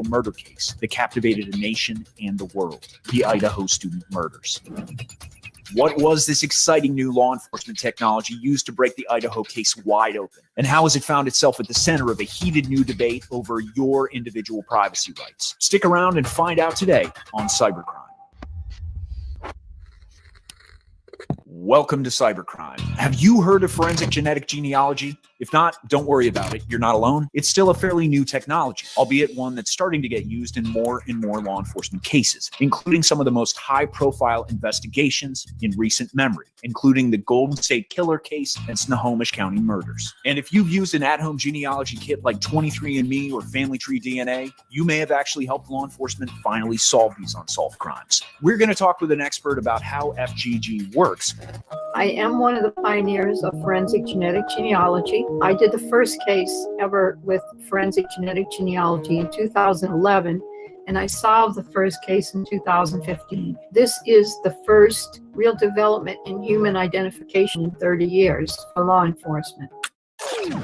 murder case that captivated a nation and the world, the Idaho student murders. What was this exciting new law enforcement technology used to break the Idaho case wide open? And how has it found itself at the center of a heated new debate over your individual privacy rights? Stick around and find out today on Cybercrime. Welcome to Cybercrime. Have you heard of forensic genetic genealogy? If not, don't worry about it. You're not alone. It's still a fairly new technology, albeit one that's starting to get used in more and more law enforcement cases, including some of the most high-profile investigations in recent memory, including the Golden State Killer case and Snohomish County murders. And if you've used an at-home genealogy kit like 23andMe or Family Tree DNA, you may have actually helped law enforcement finally solve these unsolved crimes. We're going to talk with an expert about how FGG works. I am one of the pioneers of forensic genetic genealogy. I did the first case ever with forensic genetic genealogy in 2011, and I solved the first case in 2015. This is the first real development in human identification in 30 years for law enforcement.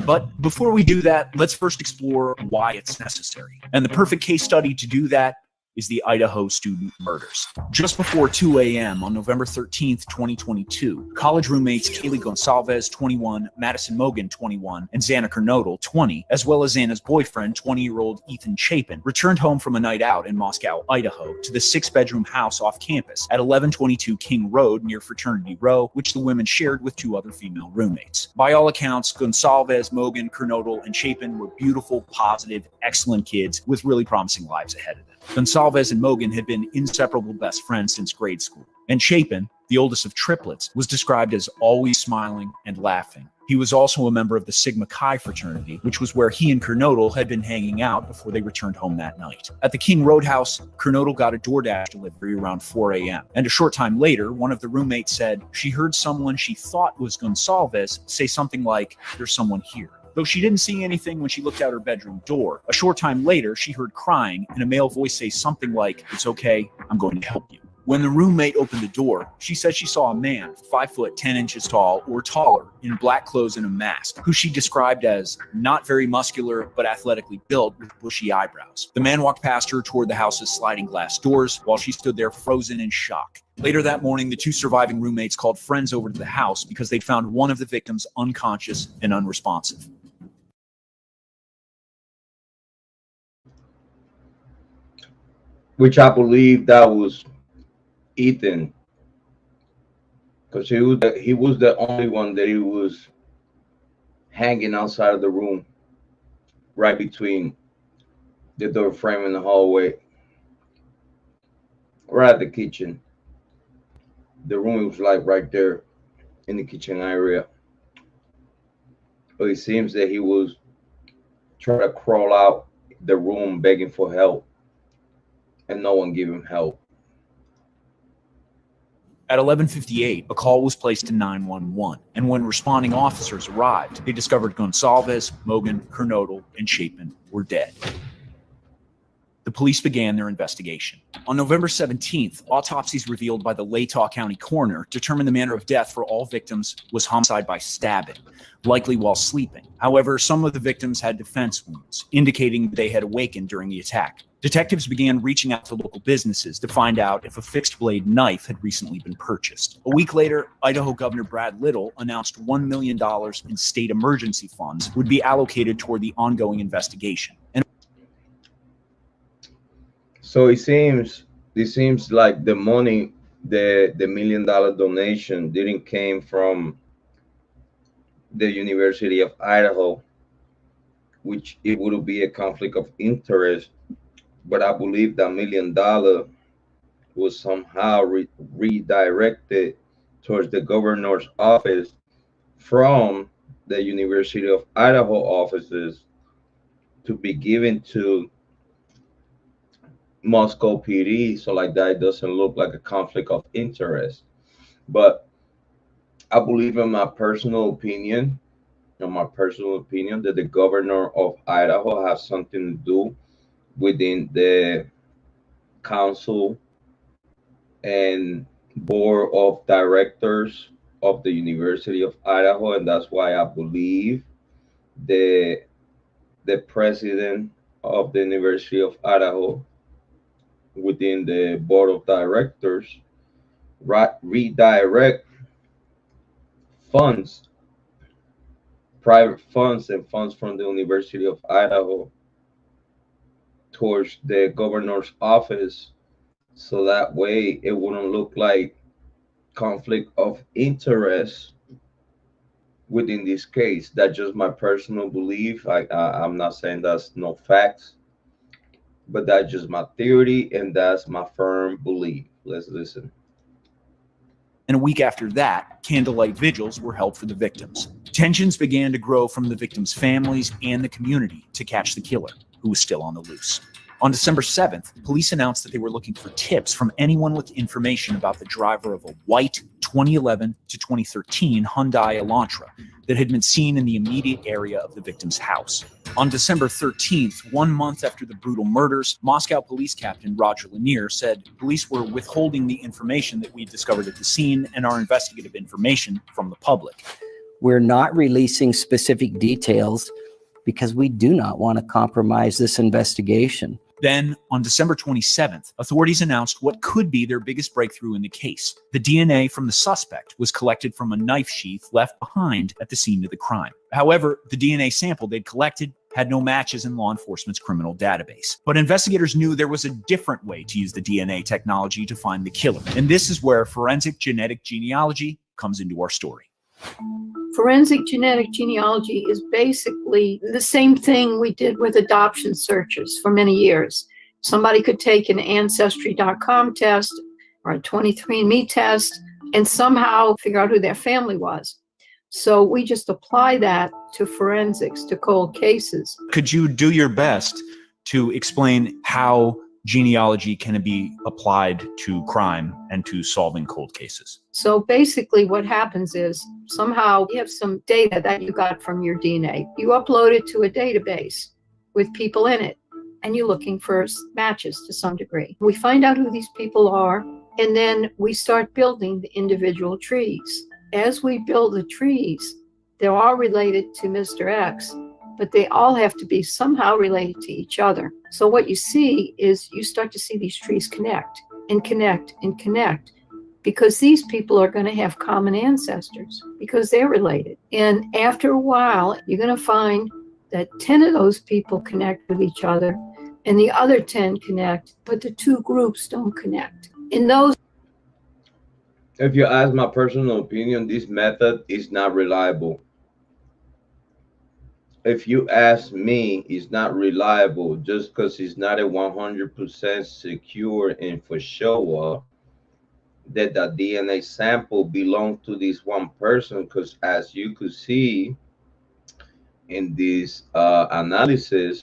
But before we do that, let's first explore why it's necessary. And the perfect case study to do that is the Idaho student murders. Just before 2 a.m. on November 13th, 2022, college roommates Kiely Gonsalves, 21, Madison Mogan, 21, and Xana Kernodle, 20, as well as Xana's boyfriend, 20-year-old Ethan Chapin, returned home from a night out in Moscow, Idaho, to the 6-bedroom house off campus at 1122 King Road near Fraternity Row, which the women shared with 2 other female roommates. By all accounts, Gonsalves, Mogan, Kernodle, and Chapin were beautiful, positive, excellent kids with really promising lives ahead of them. Gonsalves and Mogan had been inseparable best friends since grade school. And Chapin, the oldest of triplets, was described as always smiling and laughing. He was also a member of the Sigma Chi fraternity, which was where he and Kernodle had been hanging out before they returned home that night. At the King Road house, Kernodle got a DoorDash delivery around 4 a.m. And a short time later, one of the roommates said she heard someone she thought was Gonsalves say something like, "There's someone here." Though she didn't see anything when she looked out her bedroom door. A short time later, she heard crying and a male voice say something like, "It's okay, I'm going to help you." When the roommate opened the door, she said she saw a man 5 foot 10 inches tall or taller in black clothes and a mask, who she described as not very muscular but athletically built with bushy eyebrows. The man walked past her toward the house's sliding glass doors while she stood there frozen in shock. Later that morning, the 2 surviving roommates called friends over to the house because they found one of the victims unconscious and unresponsive. Which I believe that was Ethan, because he was the only one that he was hanging outside of the room, right between the door frame and the hallway, right at the kitchen. The room was like right there in the kitchen area. But it seems that he was trying to crawl out the room begging for help, and no one gave him help. At 11:58, a call was placed to 911, and when responding officers arrived, they discovered Gonsalves, Mogan, Kernodle, and Chapin were dead. The police began their investigation. On November 17th, autopsies revealed by the Latah County coroner determined the manner of death for all victims was homicide by stabbing, likely while sleeping. However, some of the victims had defense wounds, indicating they had awakened during the attack. Detectives began reaching out to local businesses to find out if a fixed-blade knife had recently been purchased. A week later, Idaho Governor Brad Little announced $1 million in state emergency funds would be allocated toward the ongoing investigation. And so it seems like the money, the $1 million donation didn't came from the University of Idaho, which it would be a conflict of interest. But I believe that $1 million was somehow redirected towards the governor's office from the University of Idaho offices to be given to Moscow PD, so like that it doesn't look like a conflict of interest. But I believe, in my personal opinion, that the governor of Idaho has something to do within the council and board of directors of the University of Idaho, and that's why I believe the president of the University of Idaho within the board of directors redirect funds, private funds and funds from the University of Idaho towards the governor's office, so that way it wouldn't look like conflict of interest within this case. That's just my personal belief. I'm not saying that's no facts, but that's just my theory and that's my firm belief. Let's listen. And a week after that, candlelight vigils were held for the victims. Tensions began to grow from the victims' families and the community to catch the killer, who was still on the loose. On December 7th, police announced that they were looking for tips from anyone with information about the driver of a white 2011 to 2013 Hyundai Elantra that had been seen in the immediate area of the victim's house. On December 13th, 1 month after the brutal murders, Moscow Police Captain Roger Lanier said police were withholding the information that we had discovered at the scene and our investigative information from the public. We're not releasing specific details because we do not want to compromise this investigation. Then, on December 27th, authorities announced what could be their biggest breakthrough in the case. The DNA from the suspect was collected from a knife sheath left behind at the scene of the crime. However, the DNA sample they'd collected had no matches in law enforcement's criminal database. But investigators knew there was a different way to use the DNA technology to find the killer. And this is where forensic genetic genealogy comes into our story. Forensic genetic genealogy is basically the same thing we did with adoption searches for many years. Somebody could take an Ancestry.com test or a 23andMe test and somehow figure out who their family was. So we just apply that to forensics, to cold cases. Could you do your best to explain how genealogy can be applied to crime and to solving cold cases? So basically what happens is somehow you have some data that you got from your DNA. You upload it to a database with people in it, and you're looking for matches to some degree. We find out who these people are, and then we start building the individual trees. As we build the trees, they're all related to Mr. X, but they all have to be somehow related to each other. So what you see is you start to see these trees connect and connect and connect, because these people are going to have common ancestors because they're related. And after a while, you're going to find that 10 of those people connect with each other and the other 10 connect, but the two groups don't connect. In those, if you ask my personal opinion, this method is not reliable. If you ask me, it's not reliable just because it's not a 100% secure and for sure that the DNA sample belongs to this one person. Because as you could see in this analysis,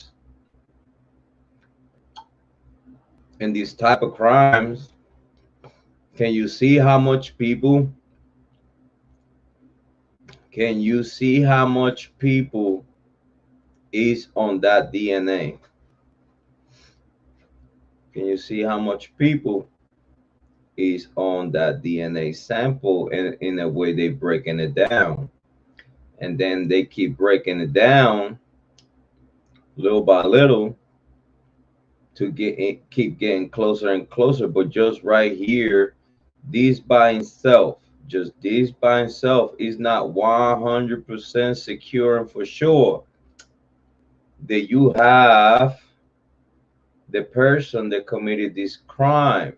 in these type of crimes, can you see how much people? Can you see how much people is on that DNA? Can you see how much people is on that DNA sample? And in a way they're breaking it down, and then they keep breaking it down little by little to keep getting closer and closer. But just right here, this by itself, just this by itself is not 100% secure and for sure that you have the person that committed this crime.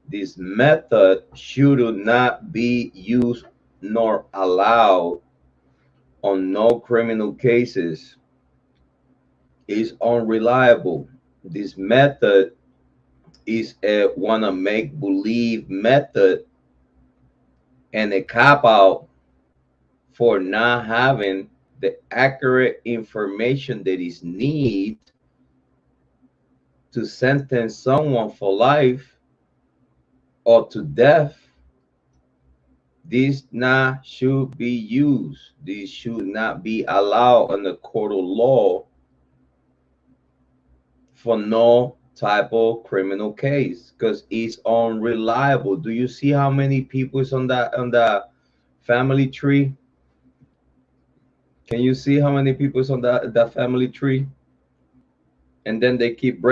This method should not be used nor allowed on no criminal cases. It's unreliable. This method is a wanna make believe method and a cop out for not having the accurate information that is needed to sentence someone for life or to death. This not should be used. This should not be allowed in the court of law for no type of criminal case, because it's unreliable. Do you see how many people is on the family tree? Can you see how many people is on that family tree? and then they keep breaking